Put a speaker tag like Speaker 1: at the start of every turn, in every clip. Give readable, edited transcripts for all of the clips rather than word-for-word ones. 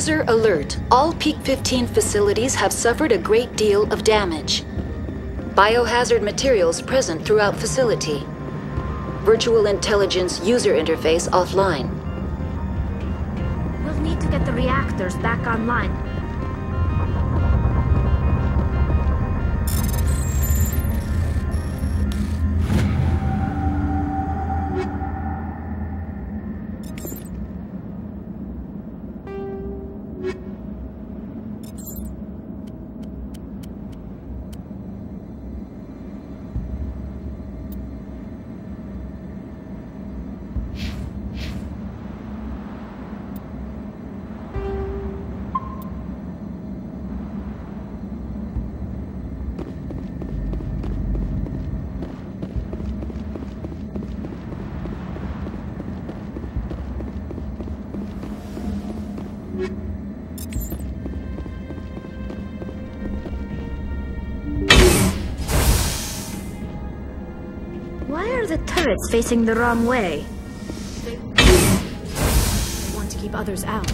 Speaker 1: User alert. All Peak 15 facilities have suffered a great deal of damage. Biohazard materials present throughout facility. Virtual intelligence user interface offline.
Speaker 2: We'll need to get the reactors back online. Why are the turrets facing the wrong way? They want to keep others out.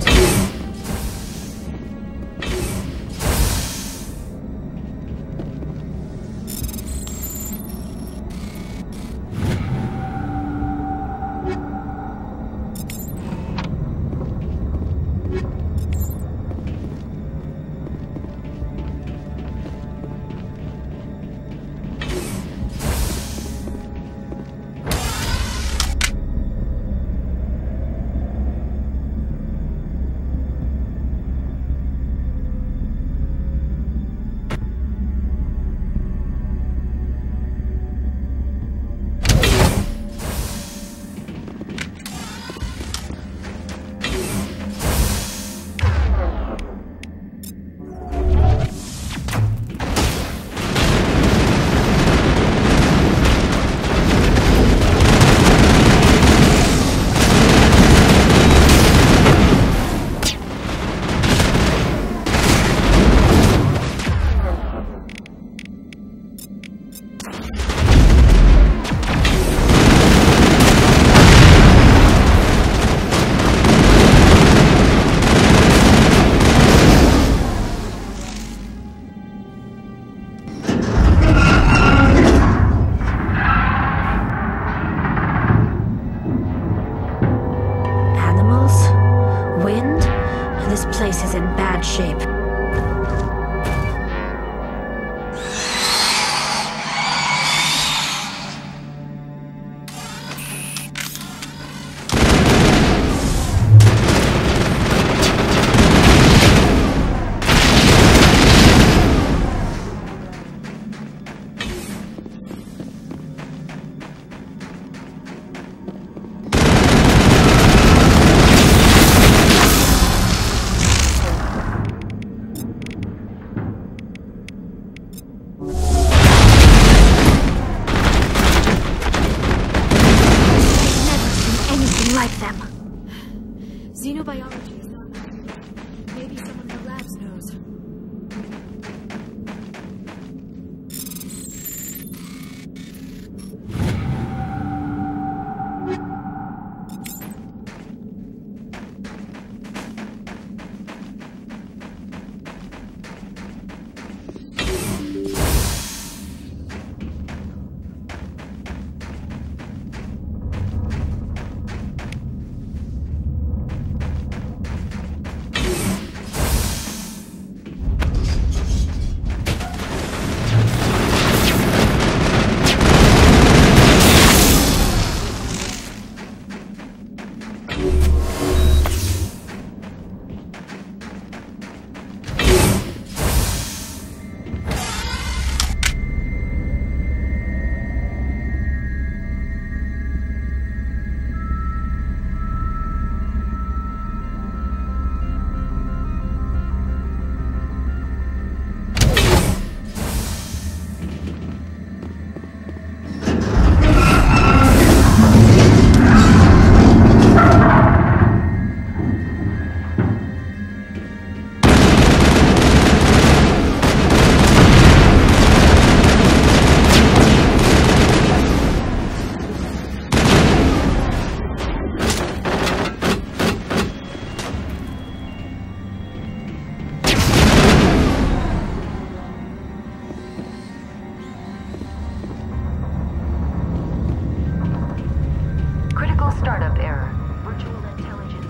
Speaker 2: Place is in bad shape. Like them. Xenobiology is not known. Maybe someone in the labs knows.
Speaker 1: Small startup error. Virtual intelligence.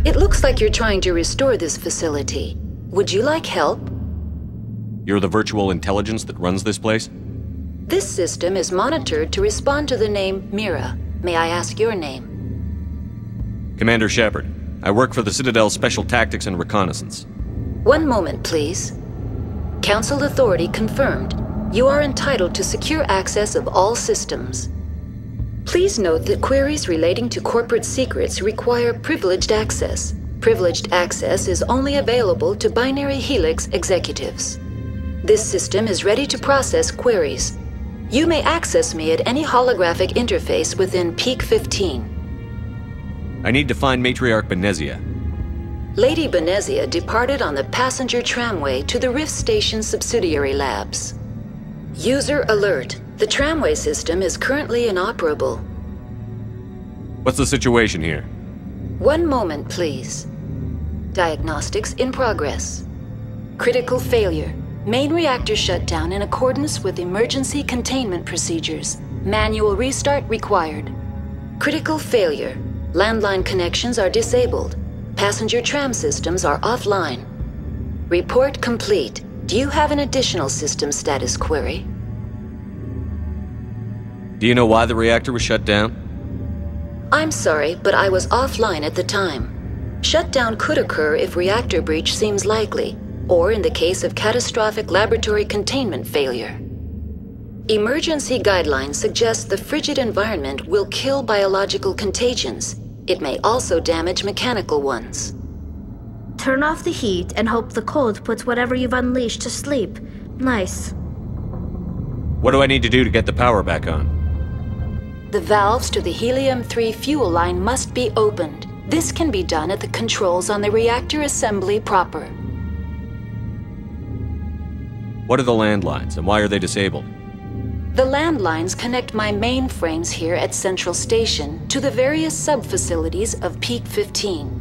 Speaker 1: It looks like you're trying to restore this facility. Would you like help?
Speaker 3: You're the virtual intelligence that runs this place?
Speaker 1: This system is monitored to respond to the name Mira. May I ask your name?
Speaker 3: Commander Shepard. I work for the Citadel's Special Tactics and Reconnaissance.
Speaker 1: One moment, please. Council authority confirmed. You are entitled to secure access of all systems. Please note that queries relating to corporate secrets require privileged access. Privileged access is only available to Binary Helix executives. This system is ready to process queries. You may access me at any holographic interface within Peak 15.
Speaker 3: I need to find Matriarch Benezia.
Speaker 1: Lady Benezia departed on the passenger tramway to the Rift Station subsidiary labs. User alert. The tramway system is currently inoperable.
Speaker 3: What's the situation here?
Speaker 1: One moment, please. Diagnostics in progress. Critical failure. Main reactor shut down in accordance with emergency containment procedures. Manual restart required. Critical failure. Landline connections are disabled. Passenger tram systems are offline. Report complete. Do you have an additional system status query?
Speaker 3: Do you know why the reactor was shut down?
Speaker 1: I'm sorry, but I was offline at the time. Shutdown could occur if reactor breach seems likely, or in the case of catastrophic laboratory containment failure. Emergency guidelines suggest the frigid environment will kill biological contagions. It may also damage mechanical ones.
Speaker 2: Turn off the heat and hope the cold puts whatever you've unleashed to sleep. Nice.
Speaker 3: What do I need to do to get the power back on?
Speaker 1: The valves to the helium-3 fuel line must be opened. This can be done at the controls on the reactor assembly proper.
Speaker 3: What are the landlines, and why are they disabled?
Speaker 1: The landlines connect my mainframes here at Central Station to the various sub-facilities of Peak 15.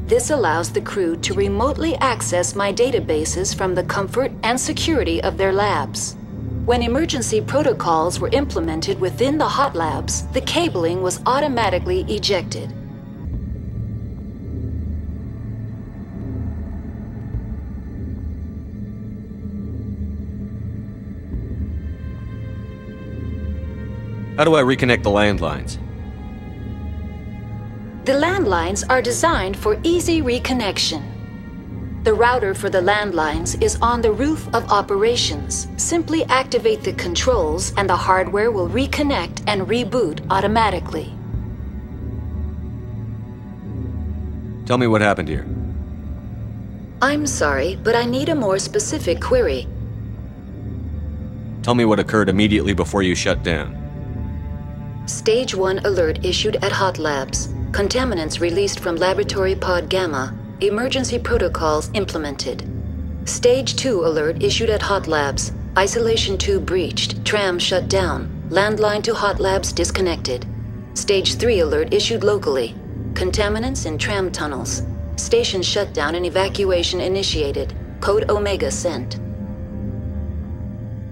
Speaker 1: This allows the crew to remotely access my databases from the comfort and security of their labs. When emergency protocols were implemented within the hot labs, the cabling was automatically ejected.
Speaker 3: How do I reconnect the landlines?
Speaker 1: The landlines are designed for easy reconnection. The router for the landlines is on the roof of operations. Simply activate the controls and the hardware will reconnect and reboot automatically.
Speaker 3: Tell me what happened here.
Speaker 1: I'm sorry, but I need a more specific query.
Speaker 3: Tell me what occurred immediately before you shut down.
Speaker 1: Stage 1 alert issued at Hot Labs. Contaminants released from Laboratory Pod Gamma. Emergency protocols implemented. Stage 2 alert issued at Hot Labs. Isolation tube breached. Tram shut down. Landline to Hot Labs disconnected. Stage 3 alert issued locally. Contaminants in tram tunnels. Station shutdown and evacuation initiated. Code Omega sent.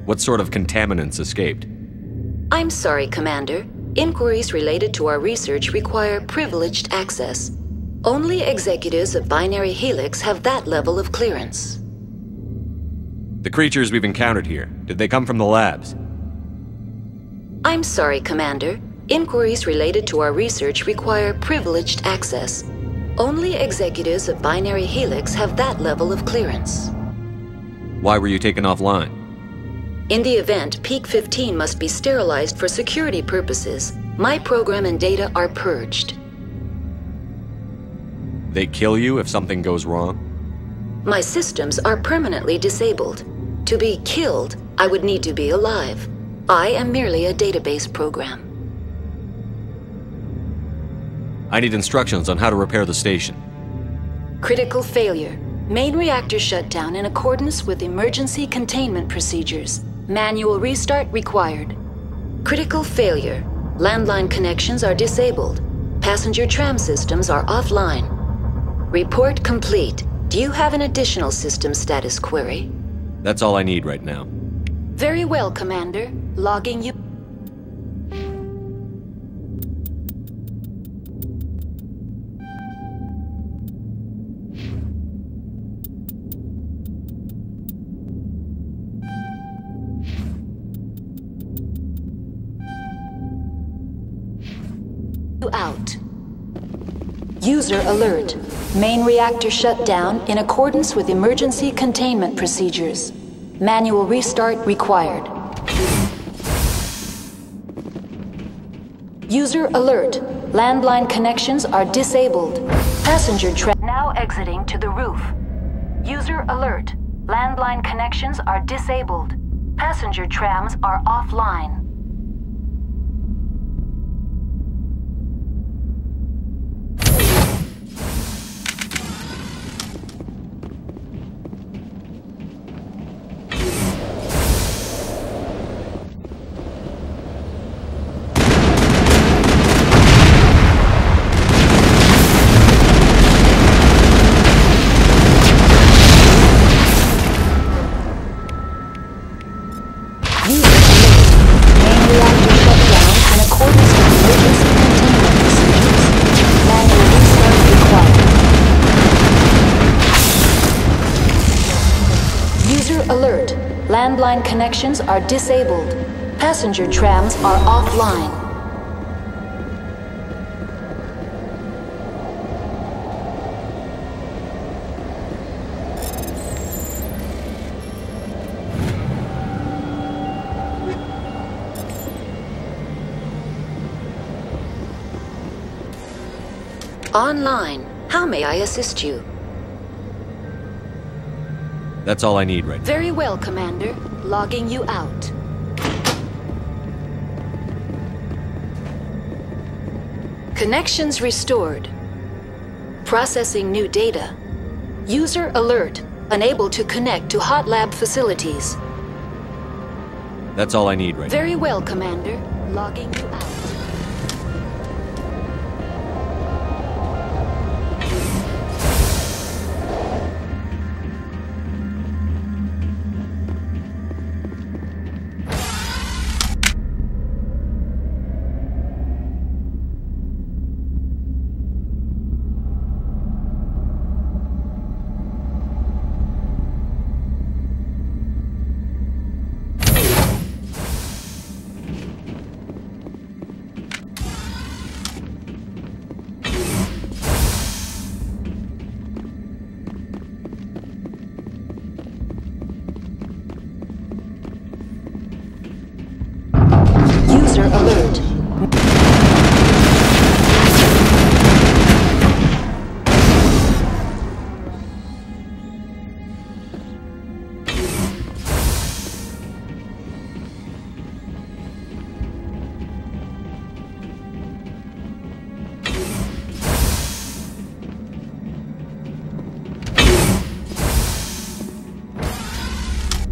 Speaker 3: What sort of contaminants escaped?
Speaker 1: I'm sorry, Commander. Inquiries related to our research require privileged access. Only executives of Binary Helix have that level of clearance.
Speaker 3: The creatures we've encountered here, did they come from the labs?
Speaker 1: I'm sorry, Commander. Inquiries related to our research require privileged access. Only executives of Binary Helix have that level of clearance.
Speaker 3: Why were you taken offline?
Speaker 1: In the event, Peak 15 must be sterilized for security purposes. My program and data are purged.
Speaker 3: They kill you if something goes wrong?
Speaker 1: My systems are permanently disabled. To be killed, I would need to be alive. I am merely a database program.
Speaker 3: I need instructions on how to repair the station.
Speaker 1: Critical failure. Main reactor shut down in accordance with emergency containment procedures. Manual restart required. Critical failure. Landline connections are disabled. Passenger tram systems are offline. Report complete. Do you have an additional system status query?
Speaker 3: That's all I need right now.
Speaker 1: Very well, Commander. Logging you. Out. User alert. Main reactor shut down in accordance with emergency containment procedures. Manual restart required. User alert. Landline connections are disabled. Passenger tram now exiting to the roof. User alert. Landline connections are disabled. Passenger trams are offline. Alert. Landline connections are disabled. Passenger trams are offline. Online. How may I assist you?
Speaker 3: That's all I need right now.
Speaker 1: Very well, Commander. Logging you out. Connections restored. Processing new data. User alert. Unable to connect to hot lab facilities.
Speaker 3: That's all I need right now.
Speaker 1: Very well, Commander. Logging you out. Alert.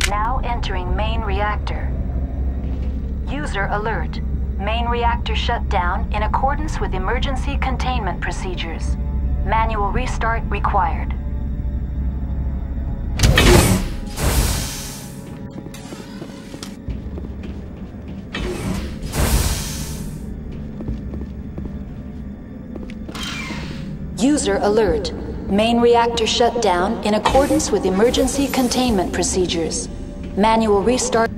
Speaker 1: Now entering main reactor. User alert. Main reactor shut down in accordance with emergency containment procedures. Manual restart required. User alert. Main reactor shut down in accordance with emergency containment procedures. Manual restart.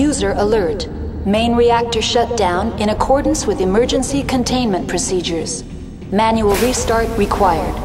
Speaker 1: User alert. Main reactor shut down in accordance with emergency containment procedures. Manual restart required.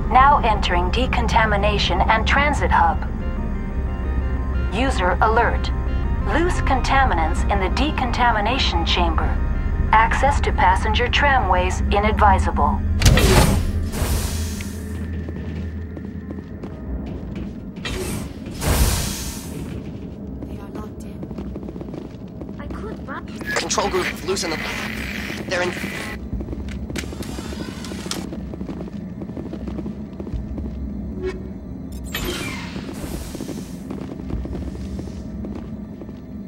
Speaker 1: Now entering decontamination and transit hub. User alert. Loose contaminants in the decontamination chamber. Access to passenger tramways inadvisable.
Speaker 2: They are locked in. I could run.
Speaker 4: Control group, loosen them. They're in...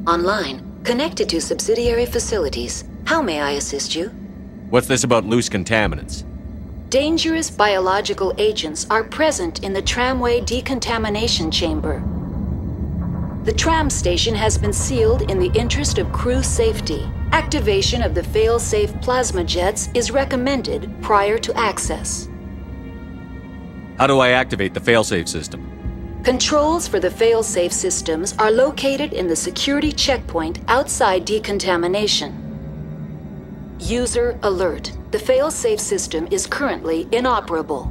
Speaker 1: Online. Connected to subsidiary facilities. How may I assist you?
Speaker 3: What's this about loose contaminants?
Speaker 1: Dangerous biological agents are present in the tramway decontamination chamber. The tram station has been sealed in the interest of crew safety. Activation of the fail-safe plasma jets is recommended prior to access.
Speaker 3: How do I activate the failsafe system?
Speaker 1: Controls for the fail-safe systems are located in the security checkpoint outside decontamination. User alert. The fail-safe system is currently inoperable.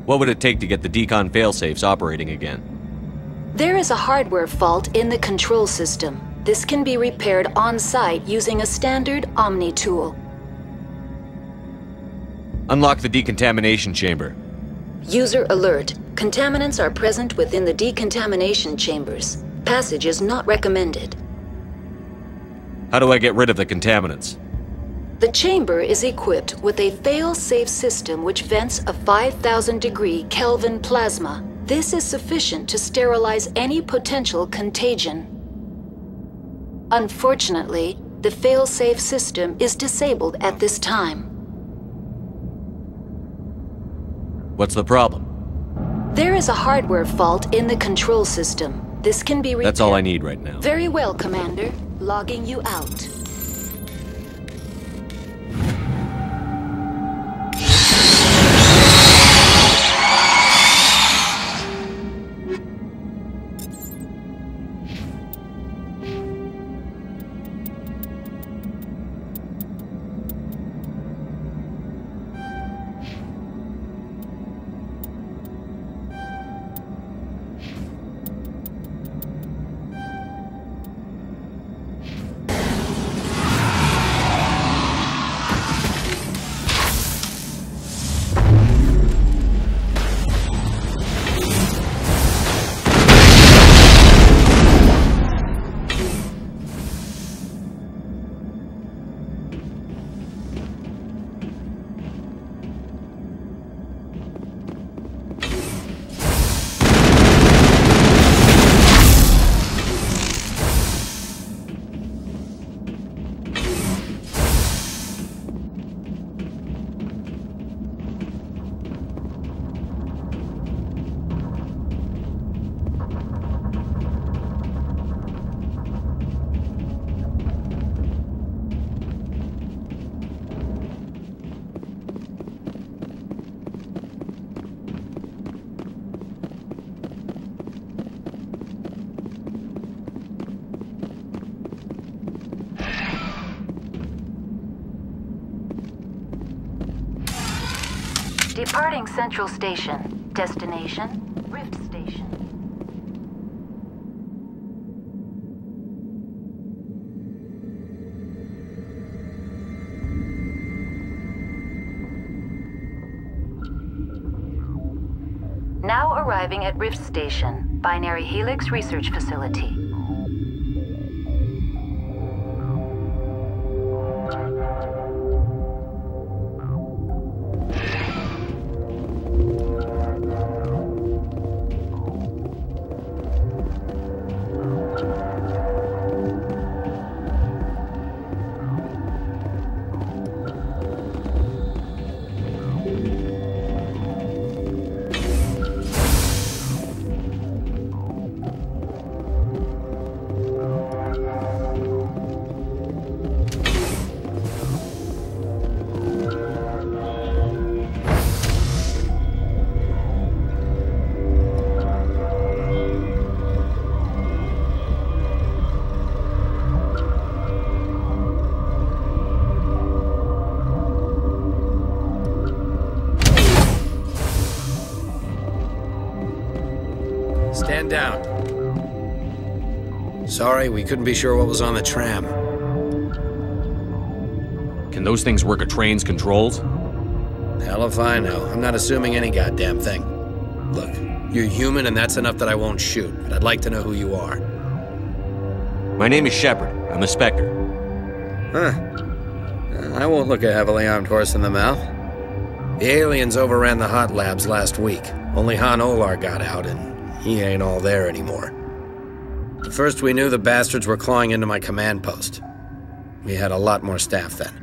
Speaker 3: What would it take to get the decon failsafes operating again?
Speaker 1: There is a hardware fault in the control system. This can be repaired on-site using a standard Omni tool.
Speaker 3: Unlock the decontamination chamber.
Speaker 1: User alert. Contaminants are present within the decontamination chambers. Passage is not recommended.
Speaker 3: How do I get rid of the contaminants?
Speaker 1: The chamber is equipped with a fail-safe system which vents a 5,000-degree Kelvin plasma. This is sufficient to sterilize any potential contagion. Unfortunately, the fail-safe system is disabled at this time.
Speaker 3: What's the problem?
Speaker 1: There is a hardware fault in the control system. This can be repaired.
Speaker 3: That's all I need right now.
Speaker 1: Very well, Commander. Logging you out. Departing Central Station. Destination, Rift Station. Now arriving at Rift Station, Binary Helix Research Facility.
Speaker 5: Stand down. Sorry, we couldn't be sure what was on the tram.
Speaker 3: Can those things work a train's controls?
Speaker 5: Hell if I know. I'm not assuming any goddamn thing. Look, you're human and that's enough that I won't shoot, but I'd like to know who you are.
Speaker 3: My name is Shepard. I'm a Spectre.
Speaker 5: Huh. I won't look a heavily armed horse in the mouth. The aliens overran the hot labs last week. Only Han Olar got out, and he ain't all there anymore. The first we knew, the bastards were clawing into my command post. We had a lot more staff then.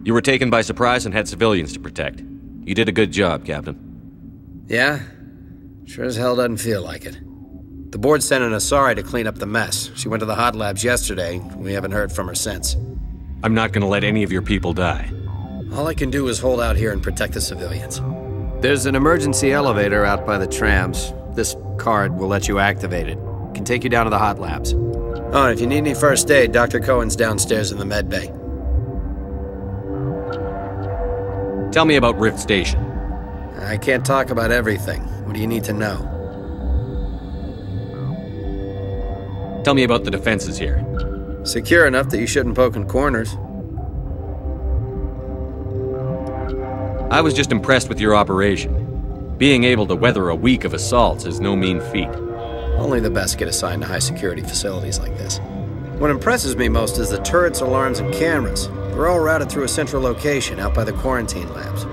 Speaker 3: You were taken by surprise and had civilians to protect. You did a good job, Captain.
Speaker 5: Yeah? Sure as hell doesn't feel like it. The board sent an Asari to clean up the mess. She went to the hot labs yesterday. We haven't heard from her since.
Speaker 3: I'm not gonna let any of your people die.
Speaker 5: All I can do is hold out here and protect the civilians. There's an emergency elevator out by the trams. This card will let you activate it. Can take you down to the hot labs. Oh, and if you need any first aid, Dr. Cohen's downstairs in the med bay.
Speaker 3: Tell me about Rift Station.
Speaker 5: I can't talk about everything. What do you need to know?
Speaker 3: Tell me about the defenses here.
Speaker 5: Secure enough that you shouldn't poke in corners.
Speaker 3: I was just impressed with your operation. Being able to weather a week of assaults is no mean feat.
Speaker 5: Only the best get assigned to high-security facilities like this. What impresses me most is the turrets, alarms, and cameras. They're all routed through a central location out by the quarantine labs.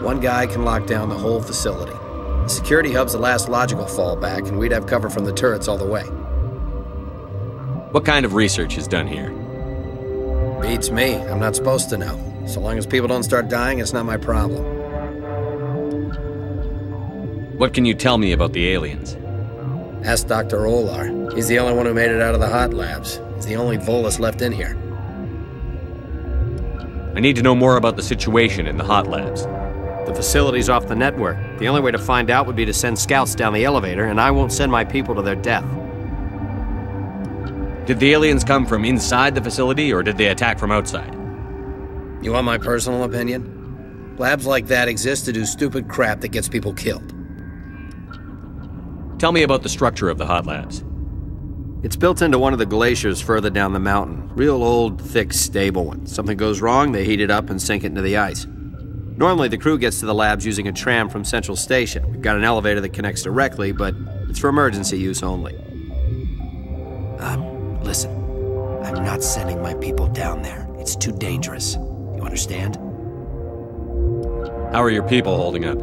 Speaker 5: One guy can lock down the whole facility. The security hub's the last logical fallback, and we'd have cover from the turrets all the way.
Speaker 3: What kind of research is done here?
Speaker 5: Beats me. I'm not supposed to know. So long as people don't start dying, it's not my problem.
Speaker 3: What can you tell me about the aliens?
Speaker 5: Ask Dr. Olar. He's the only one who made it out of the hot labs. He's the only Volus left in here.
Speaker 3: I need to know more about the situation in the hot labs.
Speaker 5: The facility's off the network. The only way to find out would be to send scouts down the elevator, and I won't send my people to their death.
Speaker 3: Did the aliens come from inside the facility, or did they attack from outside?
Speaker 5: You want my personal opinion? Labs like that exist to do stupid crap that gets people killed.
Speaker 3: Tell me about the structure of the hot labs.
Speaker 5: It's built into one of the glaciers further down the mountain. Real old, thick, stable one. Something goes wrong, they heat it up and sink it into the ice. Normally, the crew gets to the labs using a tram from Central Station. We've got an elevator that connects directly, but it's for emergency use only. Listen. I'm not sending my people down there. It's too dangerous. You understand?
Speaker 3: How are your people holding up?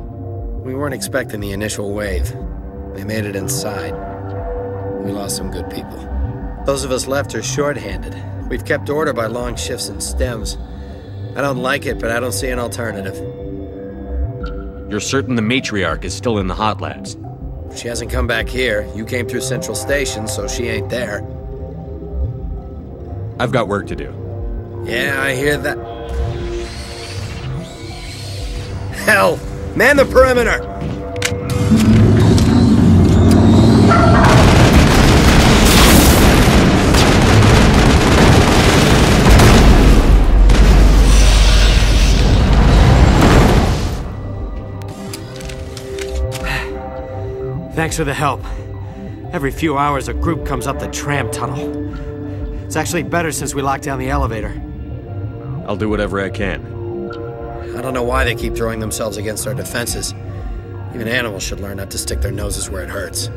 Speaker 5: We weren't expecting the initial wave. They made it inside. We lost some good people. Those of us left are short-handed. We've kept order by long shifts and stems. I don't like it, but I don't see an alternative.
Speaker 3: You're certain the Matriarch is still in the hot labs?
Speaker 5: She hasn't come back here. You came through Central Station, so she ain't there.
Speaker 3: I've got work to do.
Speaker 5: Yeah, I hear that. Hell! Man the perimeter!
Speaker 6: Thanks for the help. Every few hours, a group comes up the tram tunnel. It's actually better since we locked down the elevator.
Speaker 3: I'll do whatever I can.
Speaker 5: I don't know why they keep throwing themselves against our defenses. Even animals should learn not to stick their noses where it hurts.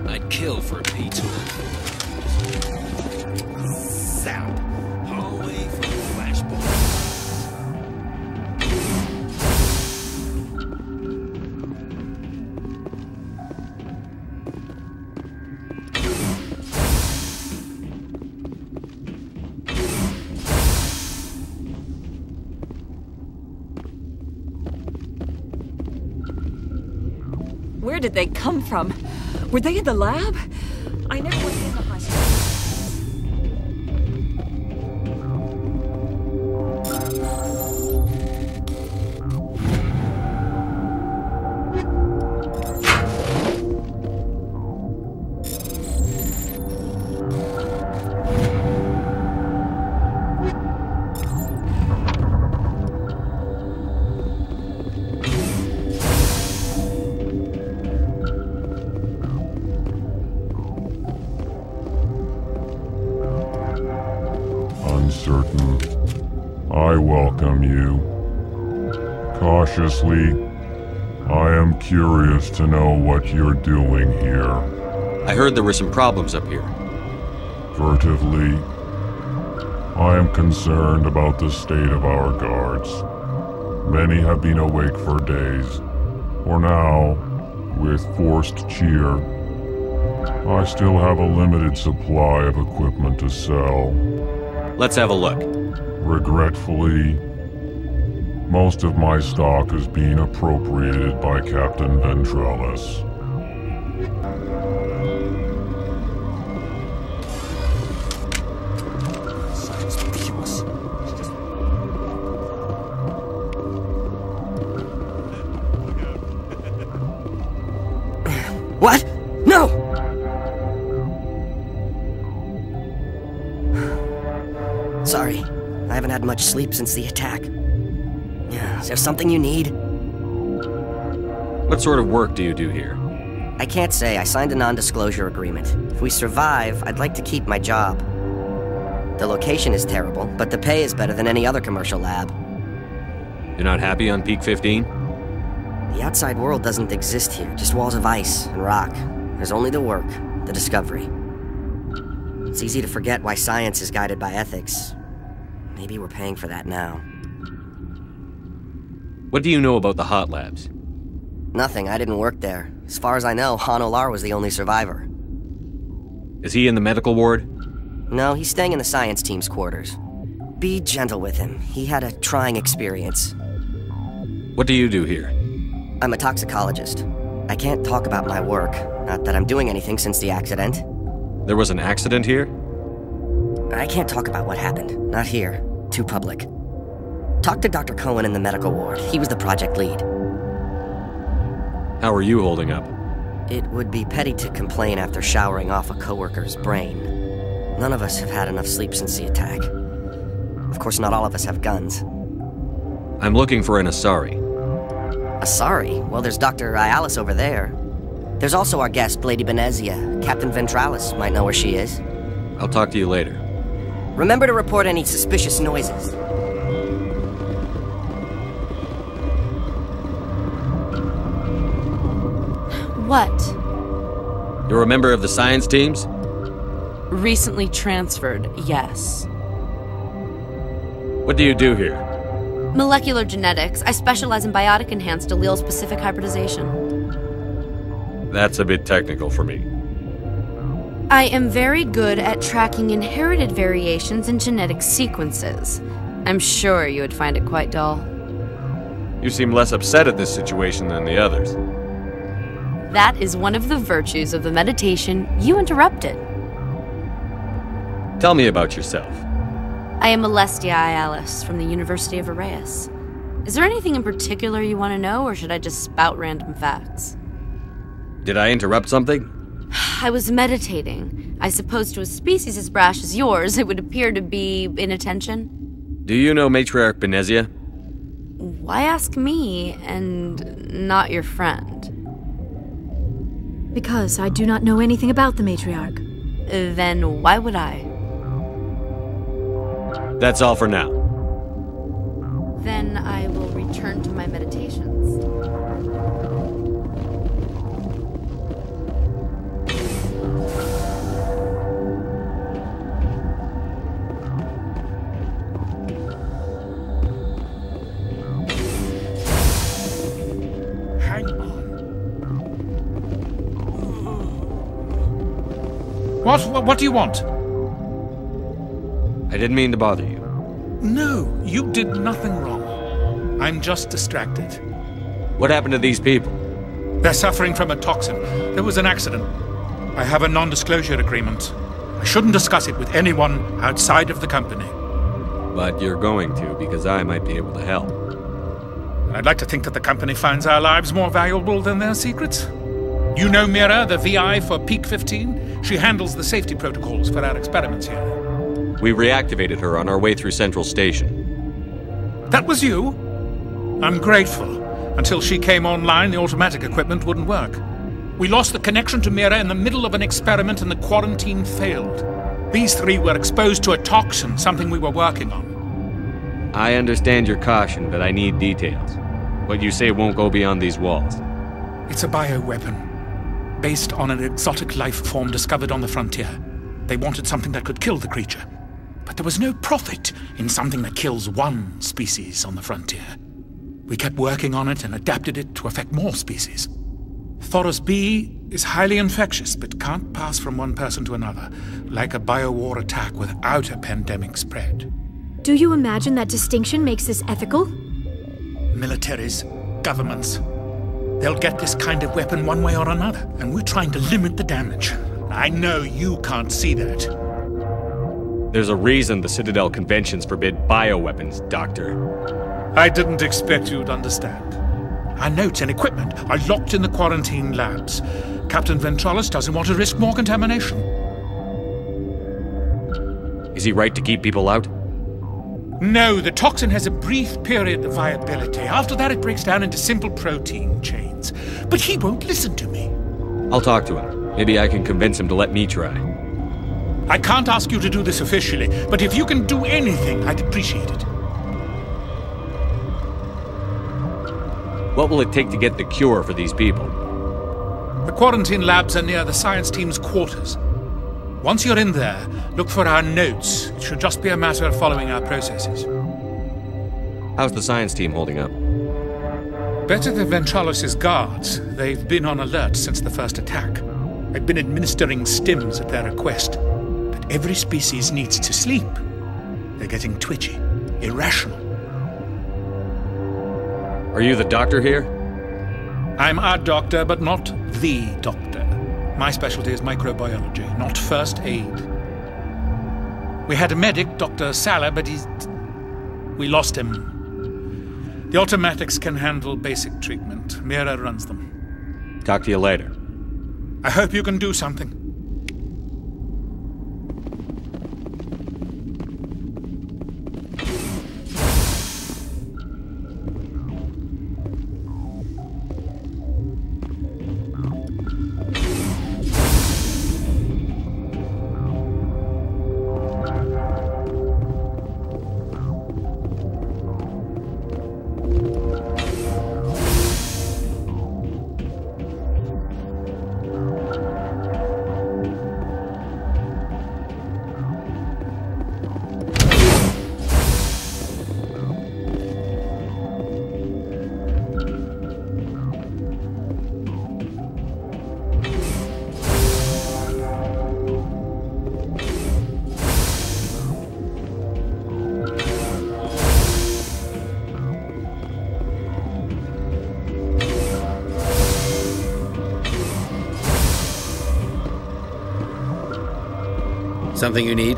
Speaker 7: I'd kill for a P2. Zap. Hallway for the flashball.
Speaker 8: Where did they come from? Were they in the lab? I never went in the hospital.
Speaker 9: Uncertain. I welcome you. Cautiously, I am curious to know what you're doing here.
Speaker 3: I heard there were some problems up here.
Speaker 9: Furtively, I am concerned about the state of our guards. Many have been awake for days, or now, with forced cheer. I still have a limited supply of equipment to sell.
Speaker 3: Let's have a look.
Speaker 9: Regretfully, most of my stock is being appropriated by Captain Ventrellis.
Speaker 4: What? No! Sorry, I haven't had much sleep since the attack. Is there something you need?
Speaker 3: What sort of work do you do here?
Speaker 4: I can't say. I signed a non-disclosure agreement. If we survive, I'd like to keep my job. The location is terrible, but the pay is better than any other commercial lab.
Speaker 3: You're not happy on Peak 15?
Speaker 4: The outside world doesn't exist here, just walls of ice and rock. There's only the work, the discovery. It's easy to forget why science is guided by ethics. Maybe we're paying for that now.
Speaker 3: What do you know about the hot labs?
Speaker 4: Nothing, I didn't work there. As far as I know, Han Olar was the only survivor.
Speaker 3: Is he in the medical ward?
Speaker 4: No, he's staying in the science team's quarters. Be gentle with him. He had a trying experience.
Speaker 3: What do you do here?
Speaker 4: I'm a toxicologist. I can't talk about my work. Not that I'm doing anything since the accident.
Speaker 3: There was an accident here?
Speaker 4: I can't talk about what happened. Not here. Too public. Talk to Dr. Cohen in the medical ward. He was the project lead.
Speaker 3: How are you holding up?
Speaker 4: It would be petty to complain after showering off a coworker's brain. None of us have had enough sleep since the attack. Of course, not all of us have guns.
Speaker 3: I'm looking for an Asari.
Speaker 4: Asari? Well, there's Dr. Ialis over there. There's also our guest, Lady Benezia. Captain Ventralis might know where she is.
Speaker 3: I'll talk to you later.
Speaker 4: Remember to report any suspicious noises.
Speaker 10: What?
Speaker 3: You're a member of the science teams?
Speaker 10: Recently transferred, yes.
Speaker 3: What do you do here?
Speaker 10: Molecular genetics. I specialize in biotic-enhanced allele-specific hybridization.
Speaker 3: That's a bit technical for me.
Speaker 10: I am very good at tracking inherited variations in genetic sequences. I'm sure you would find it quite dull.
Speaker 3: You seem less upset at this situation than the others.
Speaker 10: That is one of the virtues of the meditation you interrupted.
Speaker 3: Tell me about yourself.
Speaker 10: I am Alestia Ialis from the University of Arraeus. Is there anything in particular you want to know, or should I just spout random facts?
Speaker 3: Did I interrupt something?
Speaker 10: I was meditating. I suppose to a species as brash as yours, it would appear to be inattention.
Speaker 3: Do you know Matriarch Benezia?
Speaker 10: Why ask me and not your friend?
Speaker 2: Because I do not know anything about the Matriarch.
Speaker 10: Then why would I?
Speaker 3: That's all for now.
Speaker 10: Then I will return to my meditations.
Speaker 11: Hang on. What do you want?
Speaker 3: I didn't mean to bother you.
Speaker 11: No, you did nothing wrong. I'm just distracted.
Speaker 3: What happened to these people?
Speaker 11: They're suffering from a toxin. There was an accident. I have a non-disclosure agreement. I shouldn't discuss it with anyone outside of the company.
Speaker 3: But you're going to, because I might be able to help.
Speaker 11: I'd like to think that the company finds our lives more valuable than their secrets. You know Mira, the VI for Peak 15? She handles the safety protocols for our experiments here.
Speaker 3: We reactivated her on our way through Central Station.
Speaker 11: That was you? I'm grateful. Until she came online, the automatic equipment wouldn't work. We lost the connection to Mira in the middle of an experiment and the quarantine failed. These three were exposed to a toxin, something we were working on.
Speaker 3: I understand your caution, but I need details. What you say won't go beyond these walls.
Speaker 11: It's a bioweapon, based on an exotic life form discovered on the frontier. They wanted something that could kill the creature. But there was no profit in something that kills one species on the frontier. We kept working on it and adapted it to affect more species. Thoros B is highly infectious, but can't pass from one person to another, like a biowar attack without a pandemic spread.
Speaker 2: Do you imagine that distinction makes this ethical?
Speaker 11: Militaries, governments, they'll get this kind of weapon one way or another, and we're trying to limit the damage. I know you can't see that.
Speaker 3: There's a reason the Citadel conventions forbid bioweapons, Doctor.
Speaker 11: I didn't expect you'd understand. Our notes and equipment are locked in the quarantine labs. Captain Ventralis doesn't want to risk more contamination.
Speaker 3: Is he right to keep people out?
Speaker 11: No, the toxin has a brief period of viability. After that, it breaks down into simple protein chains. But he won't listen to me.
Speaker 3: I'll talk to him. Maybe I can convince him to let me try.
Speaker 11: I can't ask you to do this officially, but if you can do anything, I'd appreciate it.
Speaker 3: What will it take to get the cure for these people?
Speaker 11: The quarantine labs are near the science team's quarters. Once you're in there, look for our notes. It should just be a matter of following our processes.
Speaker 3: How's the science team holding up?
Speaker 11: Better than Ventralis' guards. They've been on alert since the first attack. I've been administering stims at their request. But every species needs to sleep. They're getting twitchy, irrational.
Speaker 3: Are you the doctor here?
Speaker 11: I'm a doctor, but not the doctor. My specialty is microbiology, not first aid. We had a medic, Dr. Salah, but we lost him. The automatics can handle basic treatment. Mira runs them.
Speaker 3: Talk to you later.
Speaker 11: I hope you can do something.
Speaker 5: Something you need?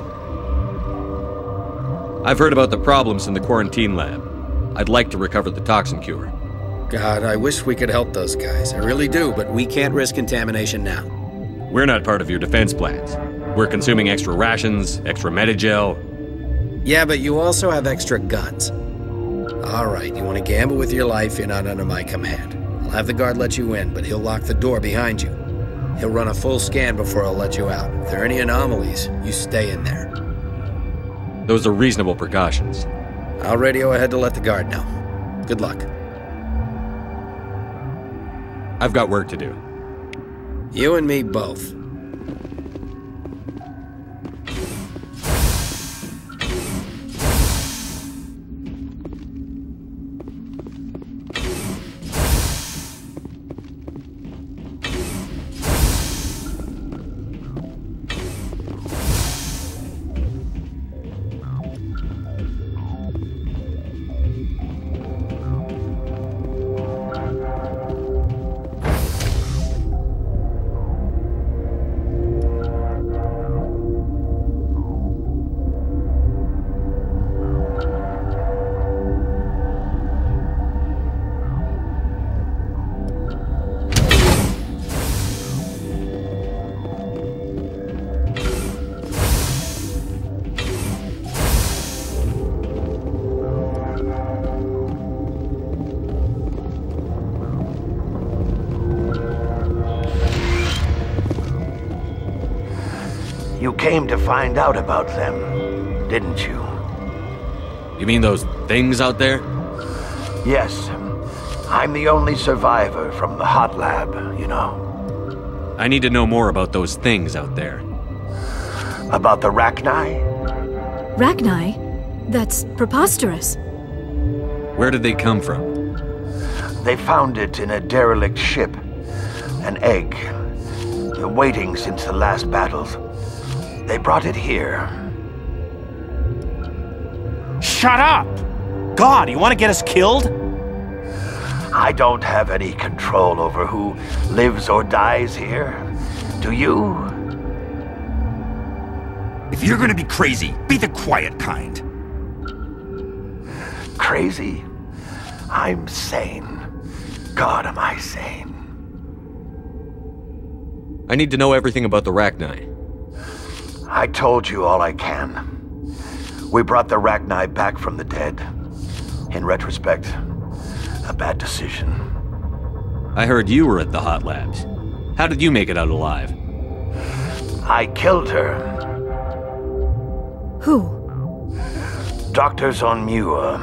Speaker 3: I've heard about the problems in the quarantine lab. I'd like to recover the toxin cure.
Speaker 5: God, I wish we could help those guys. I really do, but we can't risk contamination now.
Speaker 3: We're not part of your defense plans. We're consuming extra rations, extra Medigel.
Speaker 5: Yeah, but you also have extra guns. All right, you want to gamble with your life, you're not under my command. I'll have the guard let you in, but he'll lock the door behind you. He'll run a full scan before I'll let you out. If there are any anomalies, you stay in there.
Speaker 3: Those are reasonable precautions.
Speaker 5: I'll radio ahead to let the guard know. Good luck.
Speaker 3: I've got work to do.
Speaker 5: You and me both.
Speaker 12: You came to find out about them, didn't you?
Speaker 3: You mean those things out there?
Speaker 12: Yes. I'm the only survivor from the hot lab, you know.
Speaker 3: I need to know more about those things out there.
Speaker 12: About the Rachni?
Speaker 2: Rachni? That's preposterous.
Speaker 3: Where did they come from?
Speaker 12: They found it in a derelict ship. An egg. Waiting since the last battles. They brought it here.
Speaker 13: Shut up! God, you want to get us killed?
Speaker 12: I don't have any control over who lives or dies here. Do you?
Speaker 7: If you're gonna be crazy, be the quiet kind.
Speaker 12: Crazy? I'm sane. God, am I sane.
Speaker 3: I need to know everything about the Rachni.
Speaker 12: I told you all I can. We brought the Rachni back from the dead. In retrospect, a bad decision.
Speaker 3: I heard you were at the hot labs. How did you make it out alive?
Speaker 12: I killed her.
Speaker 2: Who?
Speaker 12: Doctors on Muir.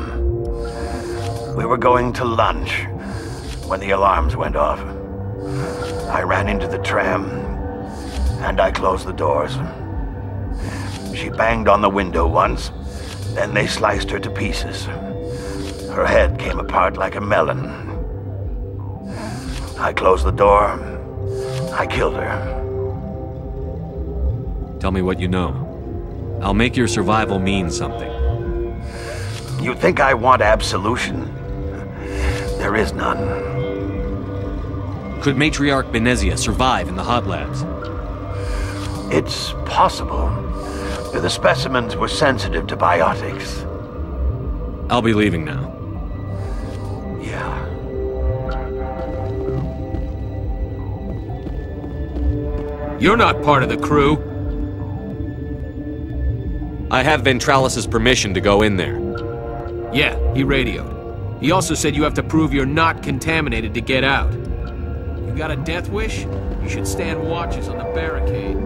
Speaker 12: We were going to lunch when the alarms went off. I ran into the tram, and I closed the doors. She banged on the window once, then they sliced her to pieces. Her head came apart like a melon. I closed the door. I killed her.
Speaker 3: Tell me what you know. I'll make your survival mean something.
Speaker 12: You think I want absolution? There is none.
Speaker 3: Could Matriarch Benezia survive in the hot labs?
Speaker 12: It's possible. The specimens were sensitive to biotics.
Speaker 3: I'll be leaving now.
Speaker 12: Yeah.
Speaker 7: You're not part of the crew.
Speaker 3: I have Ventralis's permission to go in there.
Speaker 14: Yeah, he radioed. He also said you have to prove you're not contaminated to get out. You got a death wish? You should stand watches on the barricade.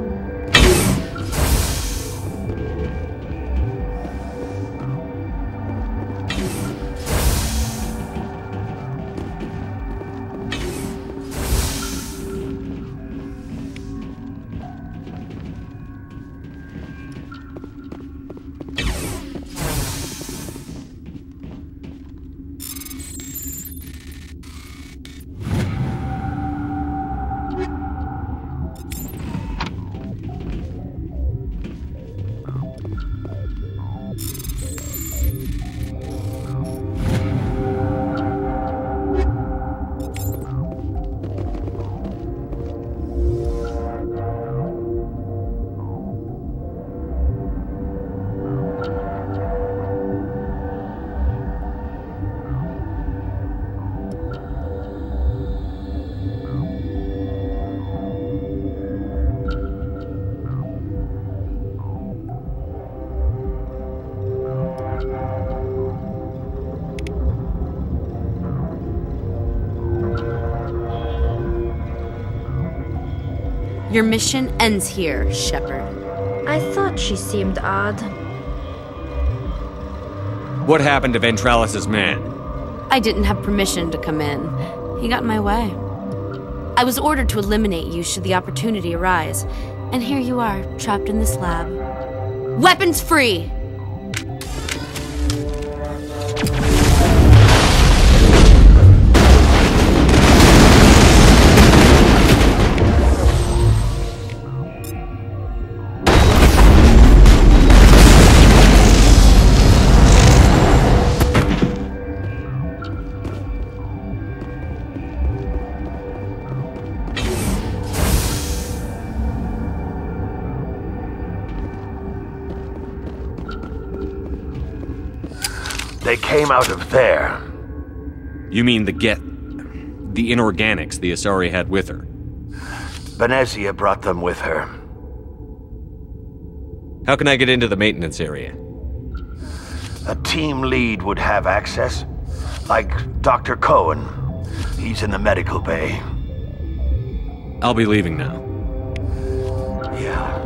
Speaker 10: Your mission ends here, Shepard.
Speaker 2: I thought she seemed odd.
Speaker 3: What happened to Ventralis' man?
Speaker 10: I didn't have permission to come in. He got in my way. I was ordered to eliminate you should the opportunity arise. And here you are, trapped in this lab. Weapons free!
Speaker 12: They came out of there.
Speaker 3: You mean the inorganics the Asari had with her?
Speaker 12: Benezia brought them with her.
Speaker 3: How can I get into the maintenance area?
Speaker 12: A team lead would have access. Like Dr. Cohen. He's in the medical bay.
Speaker 3: I'll be leaving now.
Speaker 12: Yeah.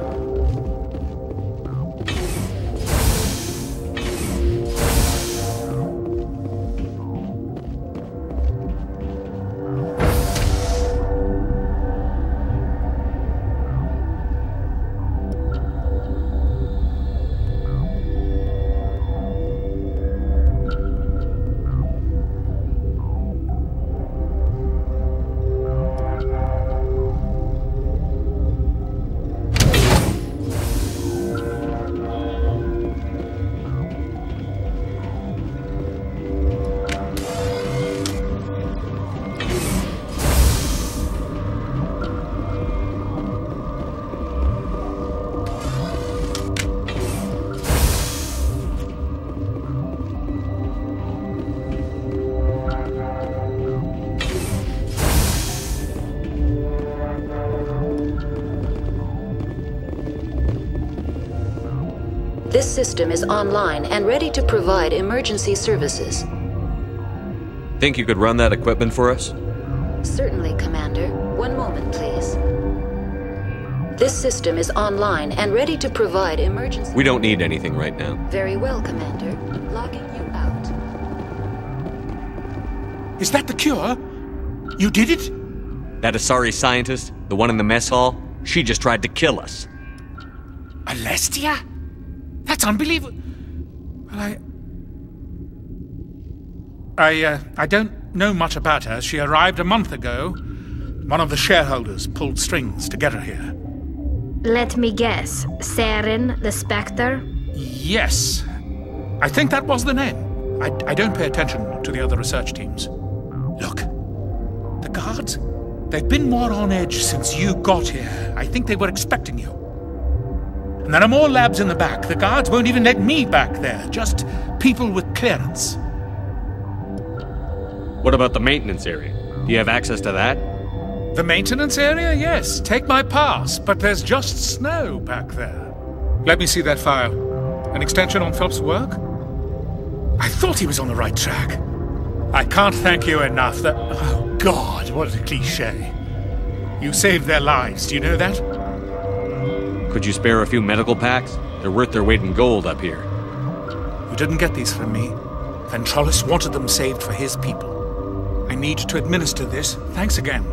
Speaker 1: This system is online and ready to provide emergency services.
Speaker 3: Think you could run that equipment for us?
Speaker 1: Certainly, Commander. One moment, please. This system is online and ready to provide emergency...
Speaker 3: We don't need anything right now.
Speaker 1: Very well, Commander. Logging you out.
Speaker 11: Is that the cure? You did it?
Speaker 3: That Asari scientist, the one in the mess hall, she just tried to kill us.
Speaker 11: Alestia? That's unbelievable. Well, I don't know much about her. She arrived a month ago. One of the shareholders pulled strings to get her here.
Speaker 2: Let me guess. Saren, the Spectre?
Speaker 11: Yes. I think that was the name. I don't pay attention to the other research teams. Look, the guards, they've been more on edge since you got here. I think they were expecting you. And there are more labs in the back. The guards won't even let me back there. Just people with clearance.
Speaker 3: What about the maintenance area? Do you have access to that?
Speaker 11: The maintenance area? Yes. Take my pass. But there's just snow back there. Let me see that file. An extension on Phelps' work? I thought he was on the right track. I can't thank you enough that... Oh, God, what a cliché. You saved their lives. Do you know that?
Speaker 3: Could you spare a few medical packs? They're worth their weight in gold up here.
Speaker 11: You didn't get these from me. Ventralis wanted them saved for his people. I need to administer this. Thanks again.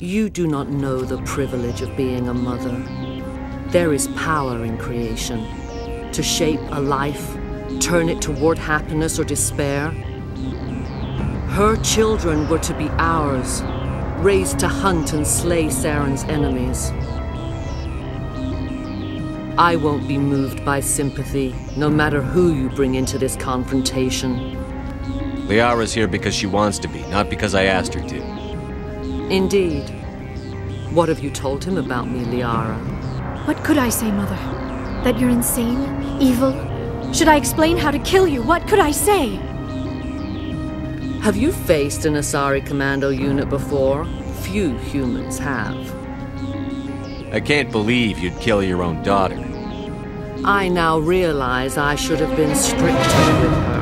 Speaker 15: You do not know the privilege of being a mother. There is power in creation. To shape a life, turn it toward happiness or despair. Her children were to be ours, raised to hunt and slay Saren's enemies. I won't be moved by sympathy, no matter who you bring into this confrontation.
Speaker 3: Liara's here because she wants to be, not because I asked her to.
Speaker 15: Indeed. What have you told him about me, Liara?
Speaker 2: What could I say, Mother? That you're insane? Evil? Should I explain how to kill you? What could I say?
Speaker 15: Have you faced an Asari commando unit before? Few humans have.
Speaker 3: I can't believe you'd kill your own daughter.
Speaker 15: I now realize I should have been stricter with her.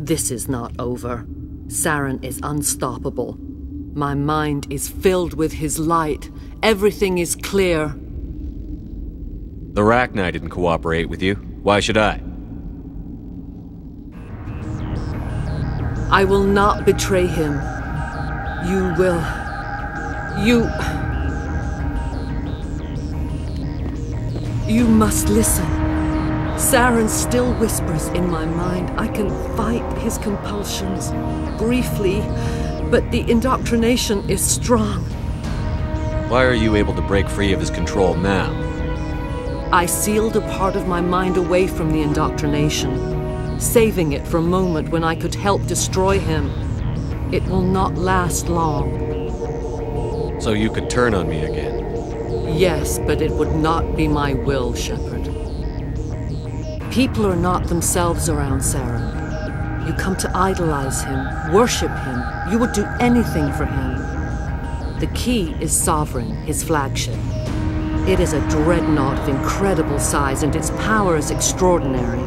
Speaker 15: This is not over. Saren is unstoppable. My mind is filled with his light. Everything is clear.
Speaker 3: The Rachni didn't cooperate with you. Why should I?
Speaker 15: I will not betray him. You will. You must listen. Saren still whispers in my mind. I can fight his compulsions briefly, but the indoctrination is strong.
Speaker 3: Why are you able to break free of his control now?
Speaker 15: I sealed a part of my mind away from the indoctrination, saving it for a moment when I could help destroy him. It will not last long.
Speaker 3: So you could turn on me again?
Speaker 15: Yes, but it would not be my will, Shepard. People are not themselves around Saren. You come to idolize him, worship him. You would do anything for him. The key is Sovereign, his flagship. It is a dreadnought of incredible size, and its power is extraordinary.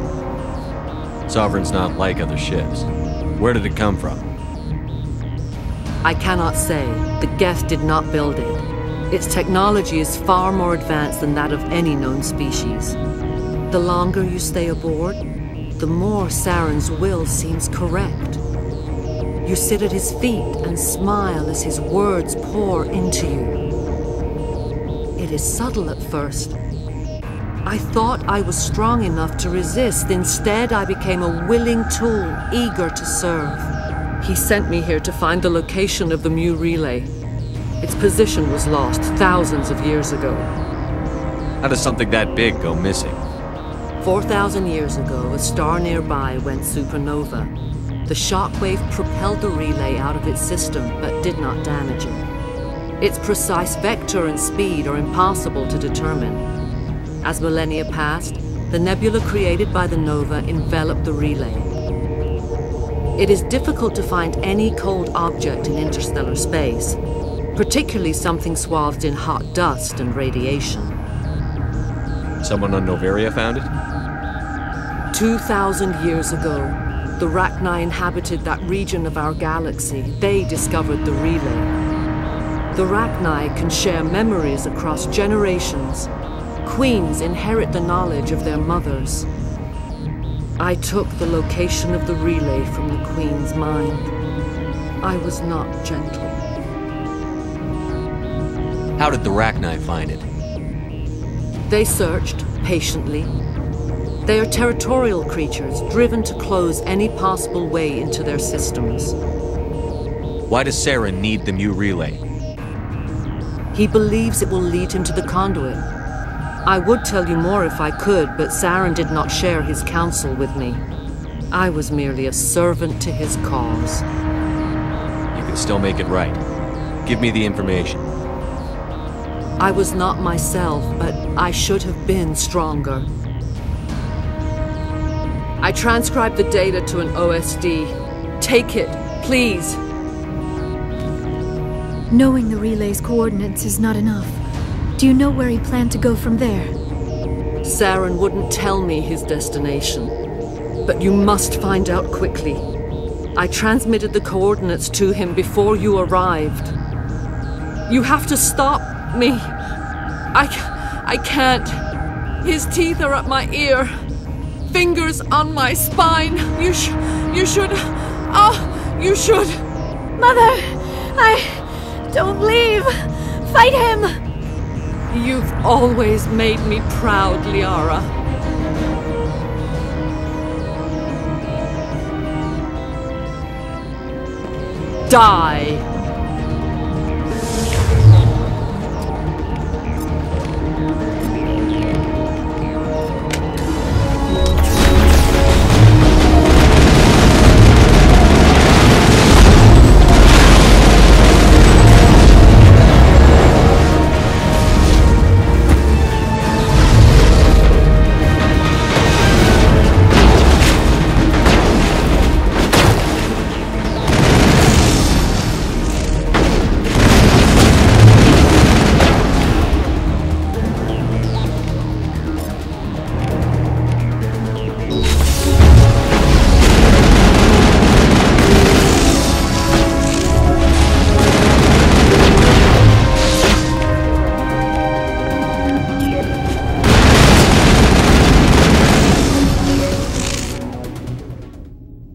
Speaker 3: Sovereign's not like other ships. Where did it come from?
Speaker 15: I cannot say. The Geth did not build it. Its technology is far more advanced than that of any known species. The longer you stay aboard, the more Saren's will seems correct. You sit at his feet and smile as his words pour into you. It is subtle at first. I thought I was strong enough to resist. Instead, I became a willing tool, eager to serve. He sent me here to find the location of the Mu relay. Its position was lost thousands of years ago.
Speaker 3: How does something that big go missing?
Speaker 15: 4,000 years ago, a star nearby went supernova. The shockwave propelled the relay out of its system, but did not damage it. Its precise vector and speed are impossible to determine. As millennia passed, the nebula created by the nova enveloped the relay. It is difficult to find any cold object in interstellar space, particularly something swathed in hot dust and radiation.
Speaker 3: Someone on Noveria found it?
Speaker 15: 2,000 years ago, the Rachni inhabited that region of our galaxy. They discovered the relay. The Rachni can share memories across generations. Queens inherit the knowledge of their mothers. I took the location of the relay from the Queen's mind. I was not gentle.
Speaker 3: How did the Rachni find it?
Speaker 15: They searched, patiently. They are territorial creatures, driven to close any possible way into their systems.
Speaker 3: Why does Saren need the Mu relay?
Speaker 15: He believes it will lead him to the conduit. I would tell you more if I could, but Saren did not share his counsel with me. I was merely a servant to his cause.
Speaker 3: You can still make it right. Give me the information.
Speaker 15: I was not myself, but I should have been stronger. I transcribed the data to an OSD. Take it, please.
Speaker 2: Knowing the relay's coordinates is not enough. Do you know where he planned to go from there?
Speaker 15: Saren wouldn't tell me his destination. But you must find out quickly. I transmitted the coordinates to him before you arrived. You have to stop me. I can't. His teeth are at my ear. Fingers on my spine. You should. Oh, you should.
Speaker 2: Mother, don't leave. Fight him.
Speaker 15: You've always made me proud, Liara. Die.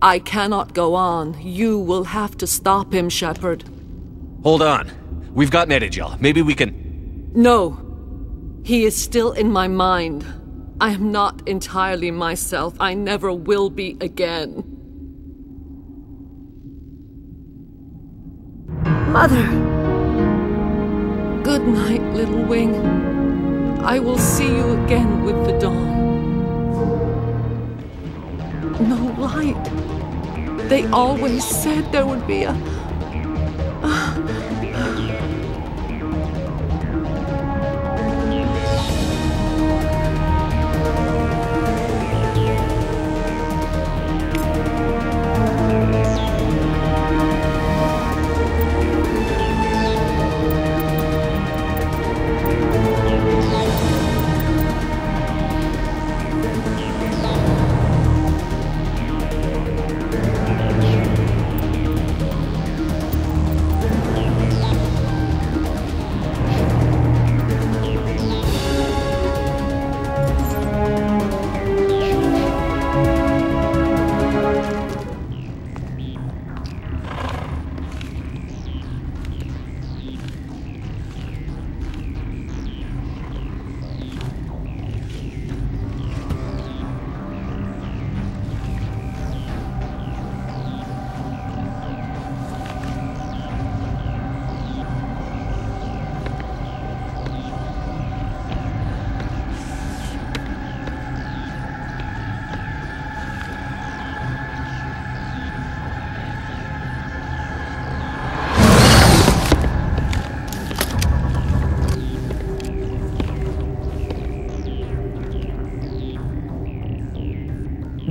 Speaker 15: I cannot go on. You will have to stop him, Shepard.
Speaker 3: Hold on. We've got Netagel. Maybe we can...
Speaker 15: No. He is still in my mind. I am not entirely myself. I never will be again.
Speaker 2: Mother!
Speaker 15: Good night, little wing. I will see you again with the dawn. No light. They always said there would be a...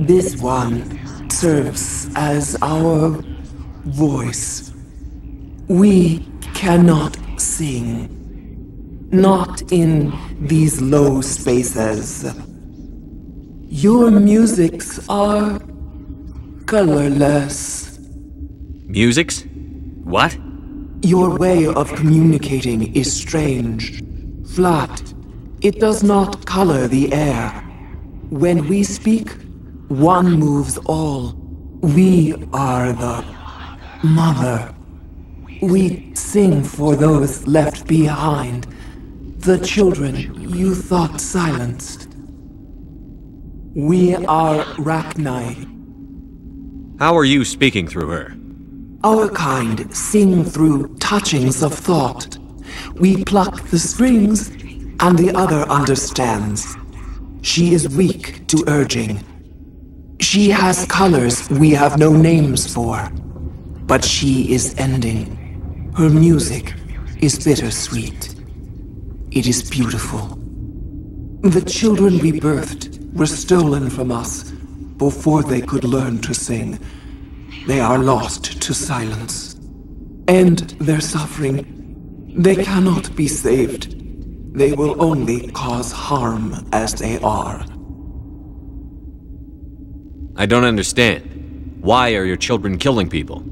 Speaker 16: This one serves as our voice. We cannot sing. Not in these low spaces. Your musics are colorless.
Speaker 3: Musics? What?
Speaker 16: Your way of communicating is strange. Flat. It does not color the air. When we speak, one moves all. We are the mother. We sing for those left behind. The children you thought silenced. We are Rachni.
Speaker 3: How are you speaking through her?
Speaker 16: Our kind sing through touchings of thought. We pluck the strings, and the other understands. She is weak to urging. She has colors we have no names for. But she is ending. Her music is bittersweet. It is beautiful. The children we birthed were stolen from us before they could learn to sing. They are lost to silence. And their suffering, they cannot be saved. They will only cause harm as they are.
Speaker 3: I don't understand. Why are your children killing people?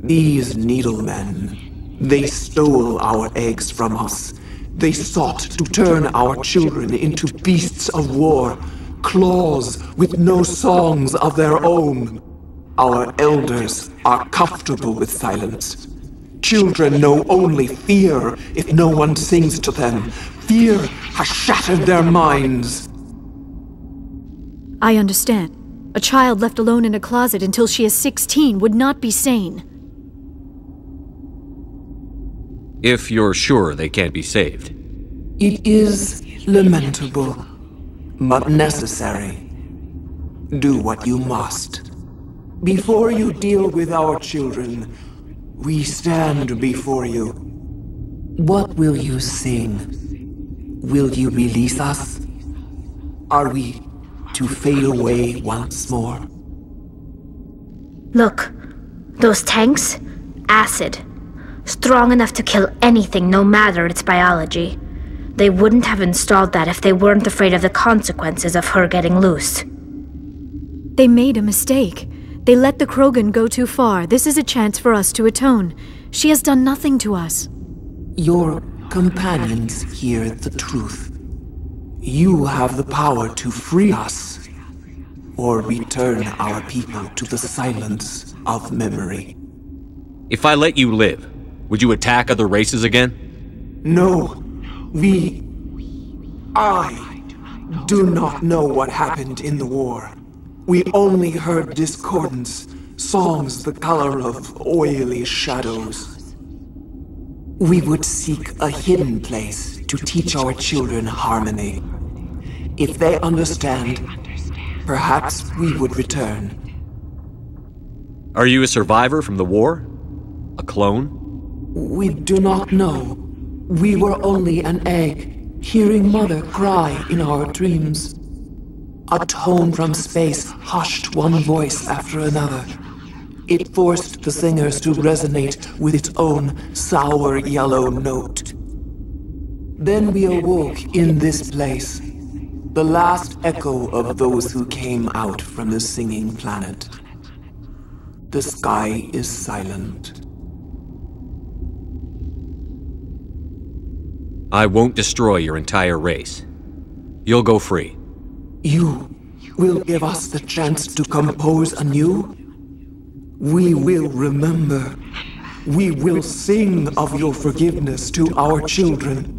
Speaker 16: These needlemen, they stole our eggs from us. They sought to turn our children into beasts of war, claws with no songs of their own. Our elders are comfortable with silence. Children know only fear if no one sings to them. Fear has shattered their minds.
Speaker 2: I understand. A child left alone in a closet until she is 16 would not be sane.
Speaker 3: If you're sure they can't be saved.
Speaker 16: It is lamentable, but necessary. Do what you must. Before you deal with our children, we stand before you. What will you sing? Will you release us? Are we to fade away once more?
Speaker 17: Look, those tanks? Acid. Strong enough to kill anything, no matter its biology. They wouldn't have installed that if they weren't afraid of the consequences of her getting loose.
Speaker 2: They made a mistake. They let the Krogan go too far. This is a chance for us to atone. She has done nothing to us.
Speaker 16: Your companions hear the truth. You have the power to free us, or return our people to the silence of memory.
Speaker 3: If I let you live, would you attack other races again?
Speaker 16: No. I do not know what happened in the war. We only heard discordance, songs the color of oily shadows. We would seek a hidden place to teach our children harmony. If they understand, perhaps we would return.
Speaker 3: Are you a survivor from the war? A clone?
Speaker 16: We do not know. We were only an egg, hearing Mother cry in our dreams. A tone from space hushed one voice after another. It forced the singers to resonate with its own sour yellow note. Then we awoke in this place, the last echo of those who came out from the singing planet. The sky is silent.
Speaker 3: I won't destroy your entire race. You'll go free.
Speaker 16: You will give us the chance to compose anew? We will remember. We will sing of your forgiveness to our children.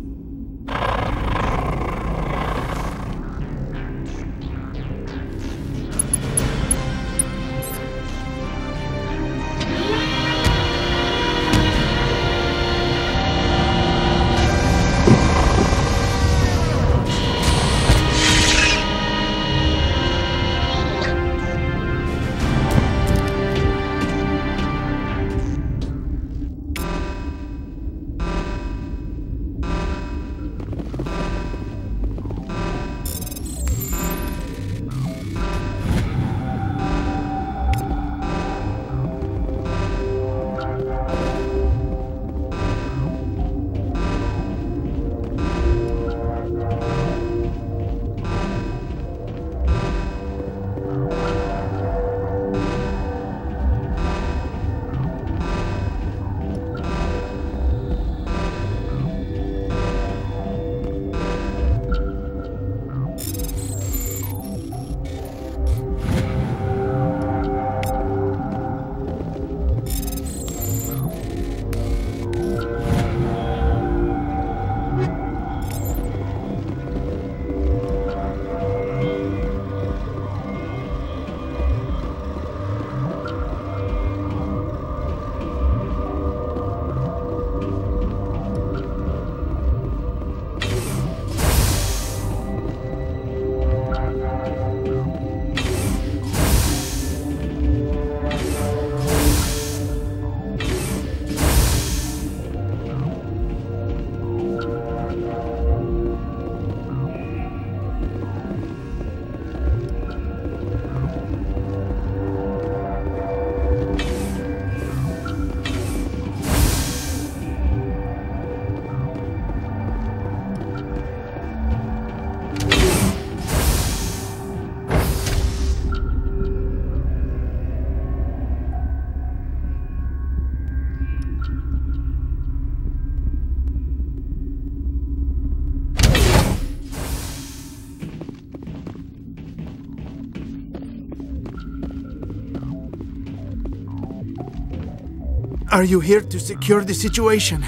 Speaker 18: Are you here to secure the situation?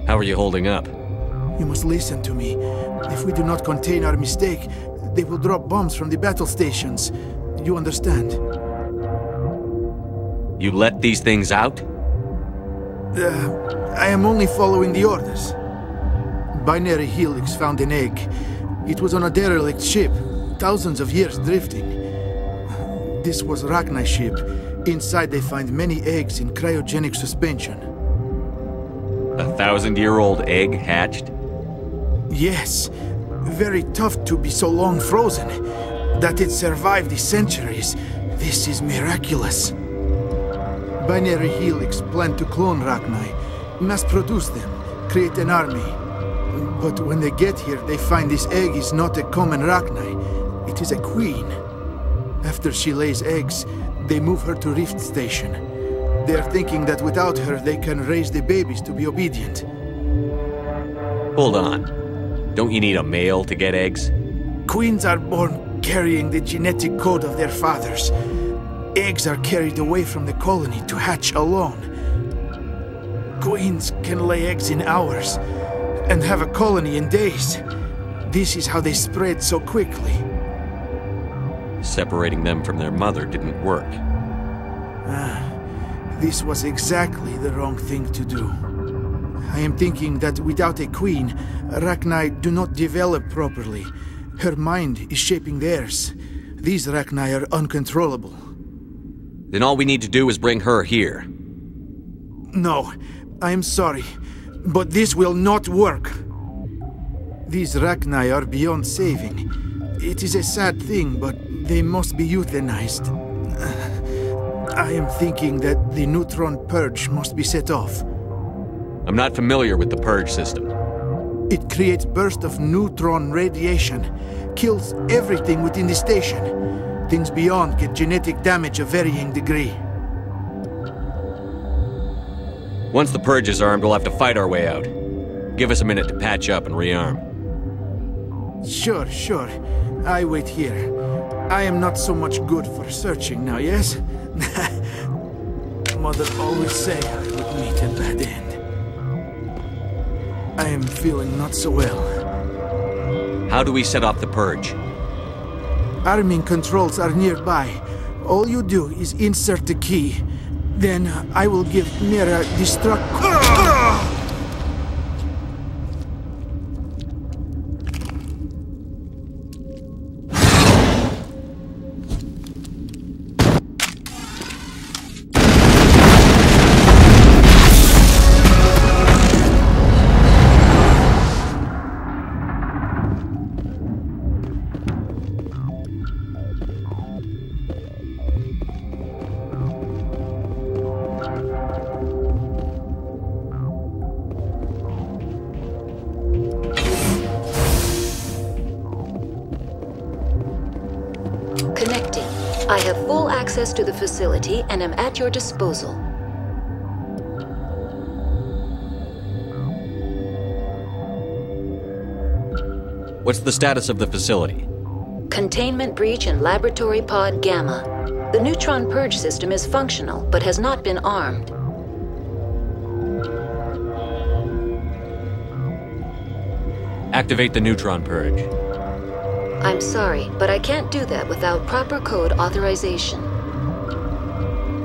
Speaker 3: How are you holding up?
Speaker 18: You must listen to me. If we do not contain our mistake, they will drop bombs from the battle stations. You understand?
Speaker 3: You let these things out?
Speaker 18: I am only following the orders. Binary Helix found an egg. It was on a derelict ship, thousands of years drifting. This was Rachni's ship. Inside they find many eggs in cryogenic suspension.
Speaker 3: A 1,000-year-old egg hatched?
Speaker 18: Yes. Very tough to be so long frozen. That it survived the centuries. This is miraculous. Binary Helix planned to clone Rachni, mass-produce them, create an army. But when they get here, they find this egg is not a common Rachni. It is a queen. After she lays eggs, they move her to Rift Station. They are thinking that without her, they can raise the babies to be obedient.
Speaker 3: Hold on. Don't you need a male to get eggs?
Speaker 18: Queens are born carrying the genetic code of their fathers. Eggs are carried away from the colony to hatch alone. Queens can lay eggs in hours and have a colony in days. This is how they spread so quickly.
Speaker 3: Separating them from their mother didn't work.
Speaker 18: This was exactly the wrong thing to do. I am thinking that without a queen, Rachni do not develop properly. Her mind is shaping theirs. These Rachni are uncontrollable.
Speaker 3: Then all we need to do is bring her here.
Speaker 18: No, I am sorry, but this will not work. These Rachni are beyond saving. It is a sad thing, but they must be euthanized. I am thinking that the neutron purge must be set off.
Speaker 3: I'm not familiar with the purge system.
Speaker 18: It creates bursts of neutron radiation, kills everything within the station. Things beyond get genetic damage of varying degree.
Speaker 3: Once the purge is armed, we'll have to fight our way out. Give us a minute to patch up and rearm.
Speaker 18: Sure, sure. I wait here. I am not so much good for searching now, yes? Mother always say I would meet a bad end. I am feeling not so well.
Speaker 3: How do we set off the purge?
Speaker 18: Arming controls are nearby. All you do is insert the key. Then I will give Mira destruct...
Speaker 1: Connecting. I have full access to the facility and am at your disposal.
Speaker 3: What's the status of the facility?
Speaker 1: Containment breach in Laboratory Pod Gamma. The neutron purge system is functional, but has not been armed.
Speaker 3: Activate the neutron purge.
Speaker 1: I'm sorry, but I can't do that without proper code authorization.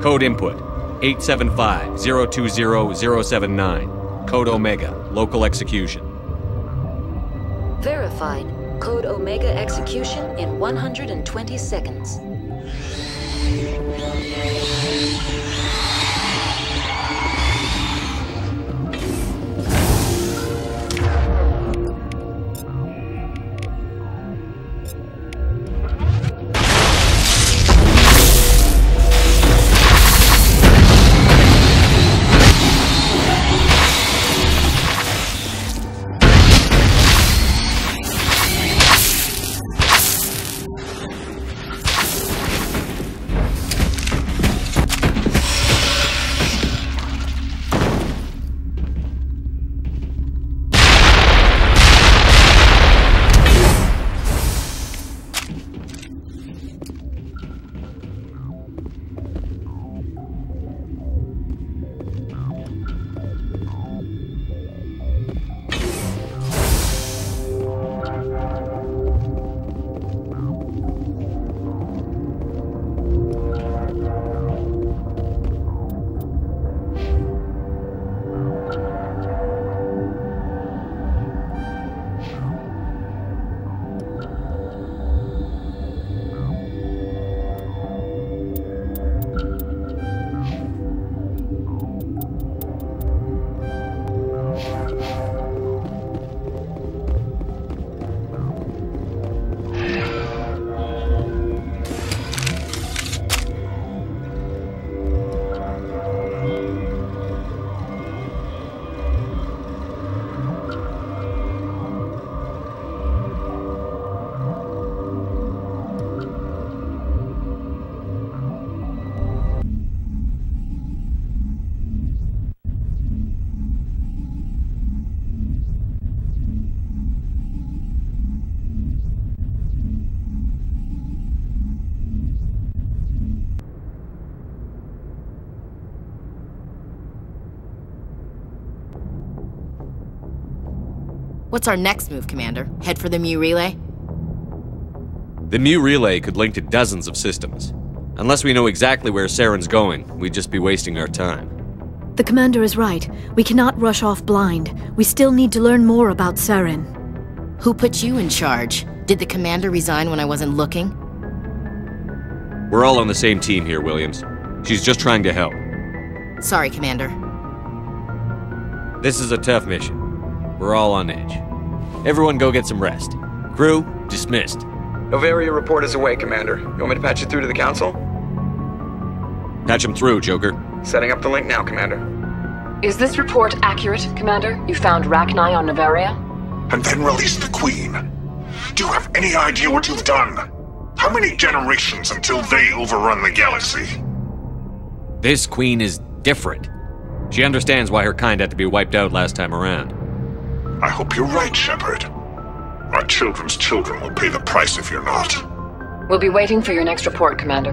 Speaker 3: Code input, 875-020-079. Code Omega, local execution.
Speaker 1: Verified. Code Omega execution in 120 seconds.
Speaker 19: What's our next move, Commander? Head for the Mu relay?
Speaker 3: The Mu relay could link to dozens of systems. Unless we know exactly where Saren's going, we'd just be wasting our time.
Speaker 2: The commander is right. We cannot rush off blind. We still need to learn more about Saren.
Speaker 19: Who put you in charge? Did the commander resign when I wasn't looking?
Speaker 3: We're all on the same team here, Williams. She's just trying to help.
Speaker 19: Sorry, Commander.
Speaker 3: This is a tough mission. We're all on edge. Everyone go get some rest. Crew, dismissed.
Speaker 20: Novaria report is away, Commander. You want me to patch you through to the Council?
Speaker 3: Patch him through, Joker.
Speaker 20: Setting up the link now, Commander.
Speaker 21: Is this report accurate, Commander? You found Rachni on Novaria?
Speaker 22: And then released the Queen. Do you have any idea what you've done? How many generations until they overrun the galaxy?
Speaker 3: This Queen is different. She understands why her kind had to be wiped out last time around.
Speaker 22: I hope you're right, Shepard. My children's children will pay the price if you're not.
Speaker 21: We'll be waiting for your next report, Commander.